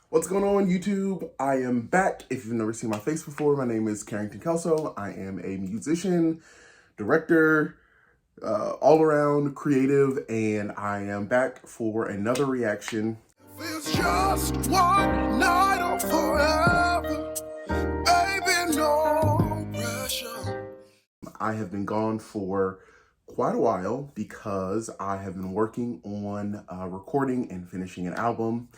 What's going on, YouTube? I am back. If you've never seen my face before, my name is Carrington Kelso. I am a musician, director, all-around creative, and I am back for another reaction. It's just one night or forever, baby, no pressure. I have been gone for quite a while because I have been working on recording and finishing an album,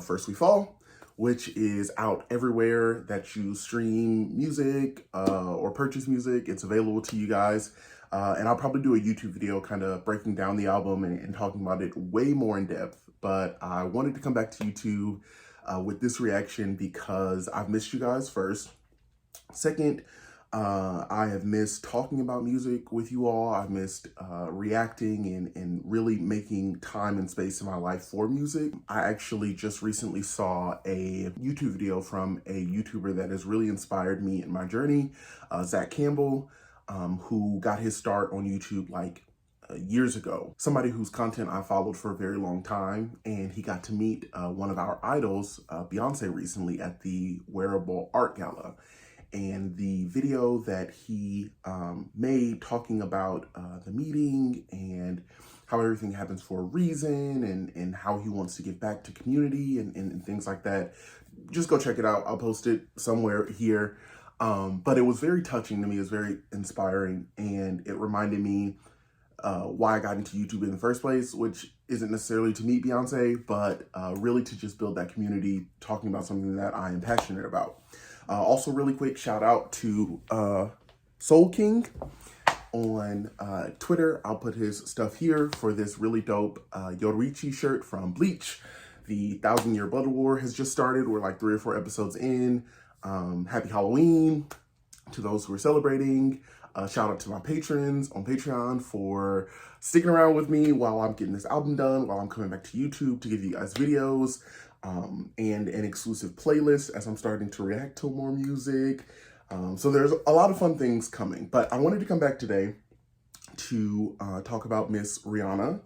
First We Fall, which is out everywhere that you stream music or purchase music. It's available to you guys. And I'll probably do a YouTube video kind of breaking down the album and talking about it way more in depth. But I wanted to come back to YouTube with this reaction because I've missed you guys first. Second, I have missed talking about music with you all. I've missed reacting and really making time and space in my life for music. I actually just recently saw a YouTube video from a YouTuber that has really inspired me in my journey, Zach Campbell, who got his start on YouTube like years ago. Somebody whose content I followed for a very long time, and he got to meet one of our idols, Beyonce, recently at the Wearable Art Gala. And the video that he made talking about the meeting and how everything happens for a reason and how he wants to give back to community and things like that. Just go check it out. I'll post it somewhere here. But it was very touching to me. It was very inspiring. And it reminded me why I got into YouTube in the first place, which isn't necessarily to meet Beyonce, but really to just build that community, talking about something that I am passionate about. Also, really quick shout out to Soul King on Twitter. I'll put his stuff here for this really dope Yorichi shirt from Bleach. The 1,000-Year Blood War has just started. We're like 3 or 4 episodes in. Happy Halloween to those who are celebrating. Shout out to my patrons on Patreon for sticking around with me while I'm getting this album done, while I'm coming back to YouTube to give you guys videos. And an exclusive playlist as I'm starting to react to more music. So there's a lot of fun things coming, but I wanted to come back today to talk about Miss Rihanna,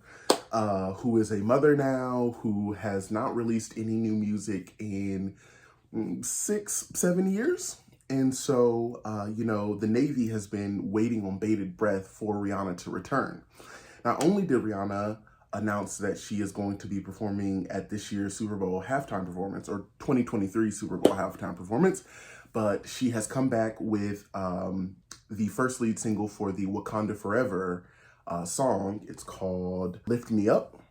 who is a mother now, who has not released any new music in 6-7 years. And so, the Navy has been waiting on bated breath for Rihanna to return. Not only did Rihanna announced that she is going to be performing at this year's Super Bowl halftime performance, or 2023 Super Bowl halftime performance, but she has come back with the first lead single for the Wakanda Forever song. It's called Lift Me Up.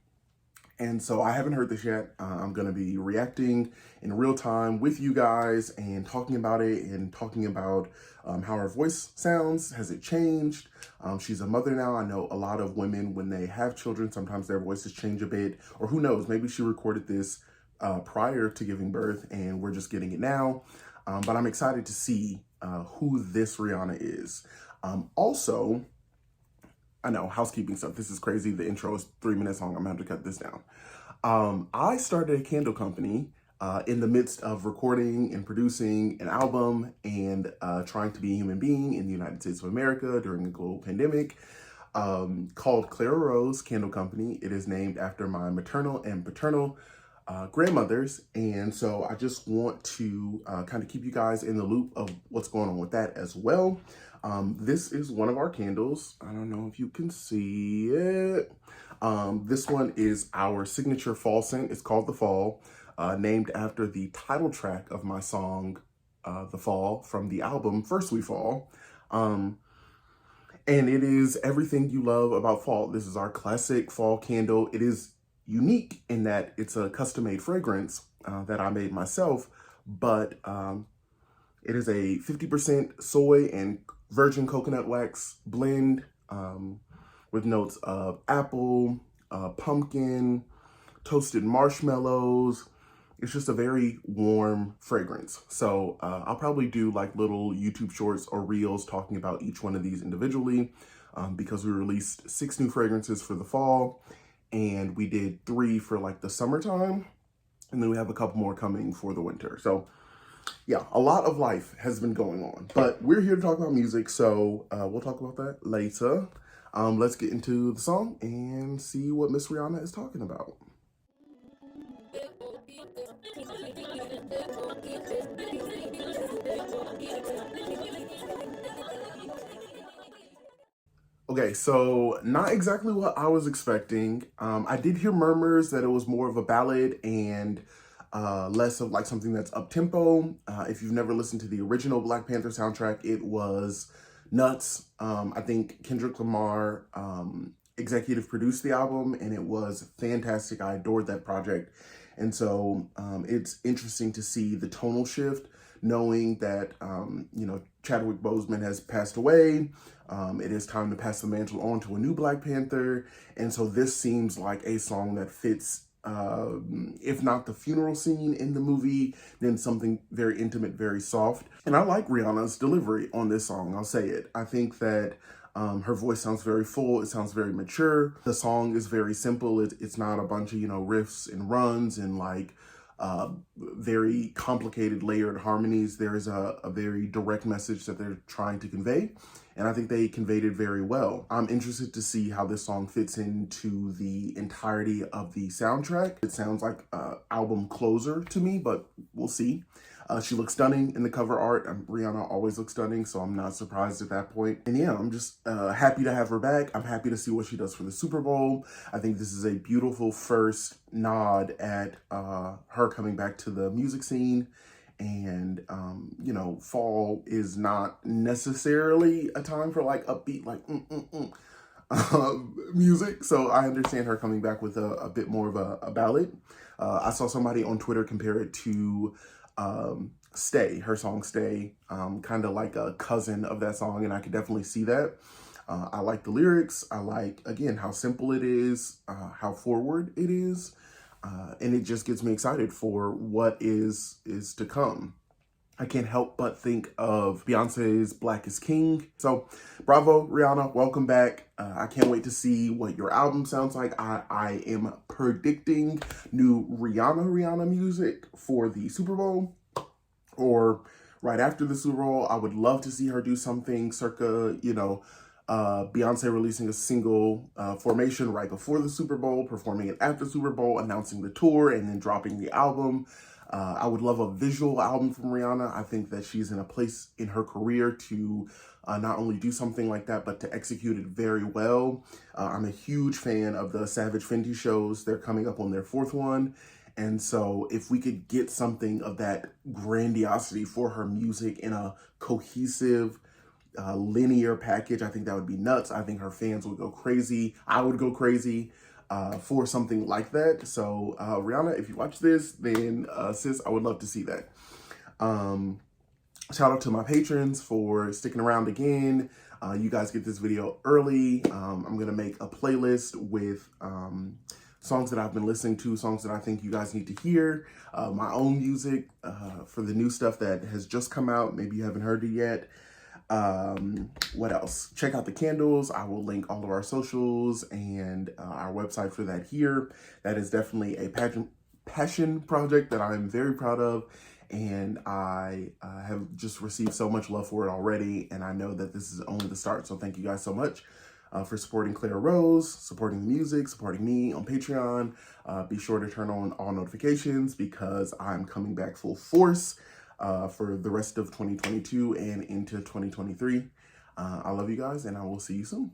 And so I haven't heard this yet. I'm going to be reacting in real time with you guys and talking about it and talking about how her voice sounds. Has it changed? She's a mother now. I know a lot of women, when they have children, sometimes their voices change a bit. Or who knows, maybe she recorded this prior to giving birth and we're just getting it now. But I'm excited to see who this Rihanna is. Also, I know, housekeeping stuff. This is crazy. The intro is 3 minutes long. I'm going to have to cut this down. I started a candle company in the midst of recording and producing an album and trying to be a human being in the United States of America during a global pandemic, called Clara Rose Candle Company. It is named after my maternal and paternal grandmothers. And so I just want to kind of keep you guys in the loop of what's going on with that as well. This is one of our candles. I don't know if you can see it. This one is our signature fall scent. It's called The Fall, named after the title track of my song, The Fall, from the album First We Fall. And it is everything you love about fall. This is our classic fall candle. It is unique in that it's a custom-made fragrance that I made myself, but it is a 50% soy and virgin coconut wax blend with notes of apple, pumpkin, toasted marshmallows. It's just a very warm fragrance. So I'll probably do like little YouTube shorts or reels talking about each one of these individually because we released 6 new fragrances for the fall and we did 3 for like the summertime. And then we have a couple more coming for the winter. So yeah, a lot of life has been going on, but we're here to talk about music, so we'll talk about that later. Let's get into the song and see what Miss Rihanna is talking about. Okay, so not exactly what I was expecting. I did hear murmurs that it was more of a ballad and less of like something that's up tempo. If you've never listened to the original Black Panther soundtrack, it was nuts. I think Kendrick Lamar executive produced the album, and it was fantastic. I adored that project, and so it's interesting to see the tonal shift, knowing that Chadwick Boseman has passed away. It is time to pass the mantle on to a new Black Panther. And so this seems like a song that fits, if not the funeral scene in the movie, then something very intimate, very soft. And I like Rihanna's delivery on this song, I'll say it. I think that her voice sounds very full. It sounds very mature. The song is very simple. It's not a bunch of, riffs and runs and like very complicated layered harmonies. There's a very direct message that they're trying to convey, and I think they conveyed it very well. I'm interested to see how this song fits into the entirety of the soundtrack. It sounds like an album closer to me, but we'll see. She looks stunning in the cover art. Rihanna always looks stunning, so I'm not surprised at that point. And yeah, I'm just happy to have her back. I'm happy to see what she does for the Super Bowl. I think this is a beautiful first nod at her coming back to the music scene. And, fall is not necessarily a time for like upbeat, like, music. So I understand her coming back with a bit more of a ballad. I saw somebody on Twitter compare it to Stay, her song Stay, kind of like a cousin of that song, and I could definitely see that. I like the lyrics. I like, again, how simple it is, how forward it is, and it just gets me excited for what is to come. I can't help but think of Beyonce's Black is King. So bravo, Rihanna, welcome back. I can't wait to see what your album sounds like. I am predicting new Rihanna music for the Super Bowl or right after the Super Bowl. I would love to see her do something circa, Beyonce releasing a single formation right before the Super Bowl, performing it at the Super Bowl, announcing the tour, and then dropping the album. I would love a visual album from Rihanna. I think that she's in a place in her career to not only do something like that, but to execute it very well. I'm a huge fan of the Savage Fenty shows. They're coming up on their 4th one. And so if we could get something of that grandiosity for her music in a cohesive, linear package, I think that would be nuts. I think her fans would go crazy. I would go crazy for something like that. So Rihanna, if you watch this, then sis, I would love to see that. Shout out to my patrons for sticking around again. You guys get this video early. I'm gonna make a playlist with songs that I've been listening to, songs that I think you guys need to hear, my own music for the new stuff that has just come out. Maybe you haven't heard it yet. What else? Check out the candles. I will link all of our socials and our website for that here. That is definitely a passion project that I'm very proud of, and I have just received so much love for it already, and I know that this is only the start. So thank you guys so much for supporting Clara Rose, supporting the music, supporting me on Patreon. Be sure to turn on all notifications because I'm coming back full force for the rest of 2022 and into 2023. I love you guys, and I will see you soon.